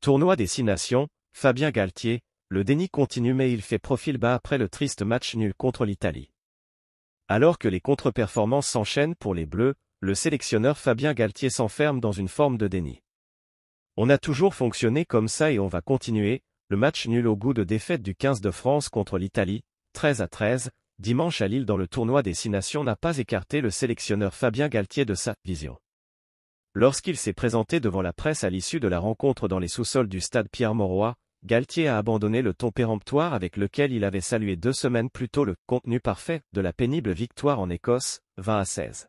Tournoi des 6 nations, Fabien Galthié, le déni continue mais il fait profil bas après le triste match nul contre l'Italie. Alors que les contre-performances s'enchaînent pour les Bleus, le sélectionneur Fabien Galthié s'enferme dans une forme de déni. On a toujours fonctionné comme ça et on va continuer, le match nul au goût de défaite du 15 de France contre l'Italie, 13-13, dimanche à Lille dans le tournoi des 6 nations n'a pas écarté le sélectionneur Fabien Galthié de sa vision. Lorsqu'il s'est présenté devant la presse à l'issue de la rencontre dans les sous-sols du stade Pierre-Mauroy, Galthié a abandonné le ton péremptoire avec lequel il avait salué 2 semaines plus tôt le contenu parfait de la pénible victoire en Écosse, 20-16.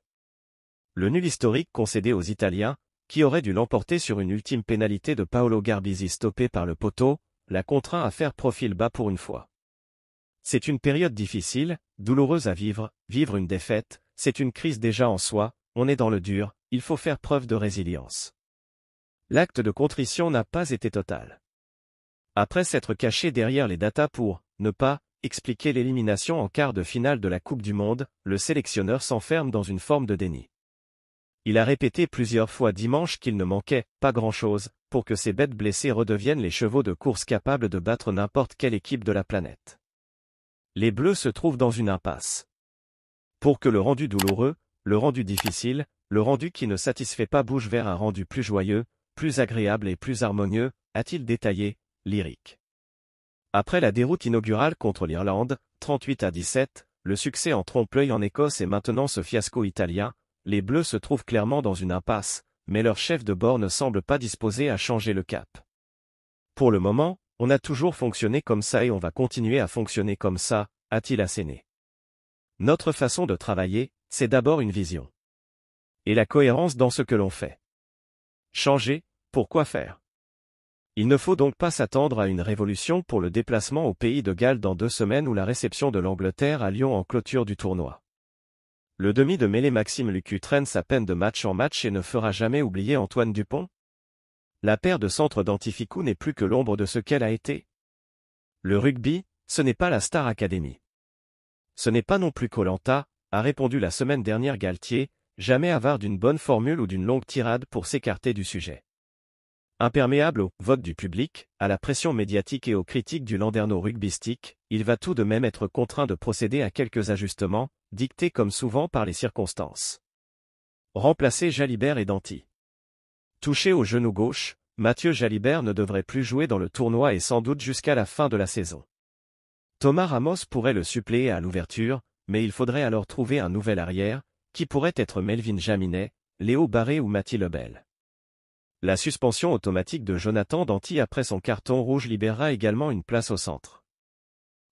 Le nul historique concédé aux Italiens, qui auraient dû l'emporter sur une ultime pénalité de Paolo Garbisi stoppée par le poteau, l'a contraint à faire profil bas pour une fois. C'est une période difficile, douloureuse à vivre une défaite, c'est une crise déjà en soi, on est dans le dur, il faut faire preuve de résilience. L'acte de contrition n'a pas été total. Après s'être caché derrière les datas pour ne pas expliquer l'élimination en quart de finale de la Coupe du Monde, le sélectionneur s'enferme dans une forme de déni. Il a répété plusieurs fois dimanche qu'il ne manquait pas grand-chose pour que ces bêtes blessées redeviennent les chevaux de course capables de battre n'importe quelle équipe de la planète. Les Bleus se trouvent dans une impasse. Pour que le rendu douloureux, le rendu difficile, le rendu qui ne satisfait pas bouge vers un rendu plus joyeux, plus agréable et plus harmonieux, a-t-il détaillé, lyrique. Après la déroute inaugurale contre l'Irlande, 38-17, le succès en trompe-l'œil en Écosse et maintenant ce fiasco italien, les Bleus se trouvent clairement dans une impasse, mais leur chef de bord ne semble pas disposé à changer le cap. Pour le moment, on a toujours fonctionné comme ça et on va continuer à fonctionner comme ça, a-t-il asséné. Notre façon de travailler, c'est d'abord une vision. Et la cohérence dans ce que l'on fait. Changer, pourquoi faire? Il ne faut donc pas s'attendre à une révolution pour le déplacement au pays de Galles dans 2 semaines ou la réception de l'Angleterre à Lyon en clôture du tournoi. Le demi de mêlée Maxime Lucu traîne sa peine de match en match et ne fera jamais oublier Antoine Dupont? La paire de centres d'Antificou n'est plus que l'ombre de ce qu'elle a été. Le rugby, ce n'est pas la Star Academy. Ce n'est pas non plus Koh-Lanta, a répondu la semaine dernière Galthié, jamais avare d'une bonne formule ou d'une longue tirade pour s'écarter du sujet. Imperméable au vote du public, à la pression médiatique et aux critiques du landerneau rugbystique, il va tout de même être contraint de procéder à quelques ajustements, dictés comme souvent par les circonstances. Remplacer Jalibert et Danty. Touché au genou gauche, Mathieu Jalibert ne devrait plus jouer dans le tournoi et sans doute jusqu'à la fin de la saison. Thomas Ramos pourrait le suppléer à l'ouverture, mais il faudrait alors trouver un nouvel arrière, qui pourrait être Melvin Jaminet, Léo Barré ou Mathie Lebel. La suspension automatique de Jonathan Danty après son carton rouge libérera également une place au centre.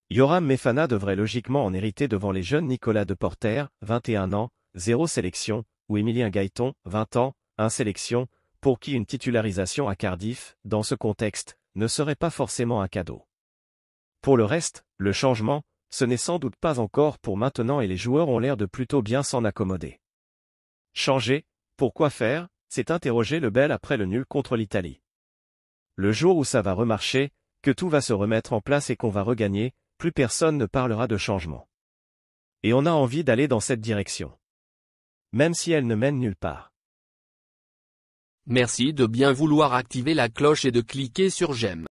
Yoram Mefana devrait logiquement en hériter devant les jeunes Nicolas Deporter, 21 ans, 0 sélection, ou Emilien Gaëton, 20 ans, 1 sélection, pour qui une titularisation à Cardiff, dans ce contexte, ne serait pas forcément un cadeau. Pour le reste, le changement, ce n'est sans doute pas encore pour maintenant et les joueurs ont l'air de plutôt bien s'en accommoder. Changer, pourquoi faire, s'est interrogé Lebel après le nul contre l'Italie. Le jour où ça va remarcher, que tout va se remettre en place et qu'on va regagner, plus personne ne parlera de changement. Et on a envie d'aller dans cette direction. Même si elle ne mène nulle part. Merci de bien vouloir activer la cloche et de cliquer sur j'aime.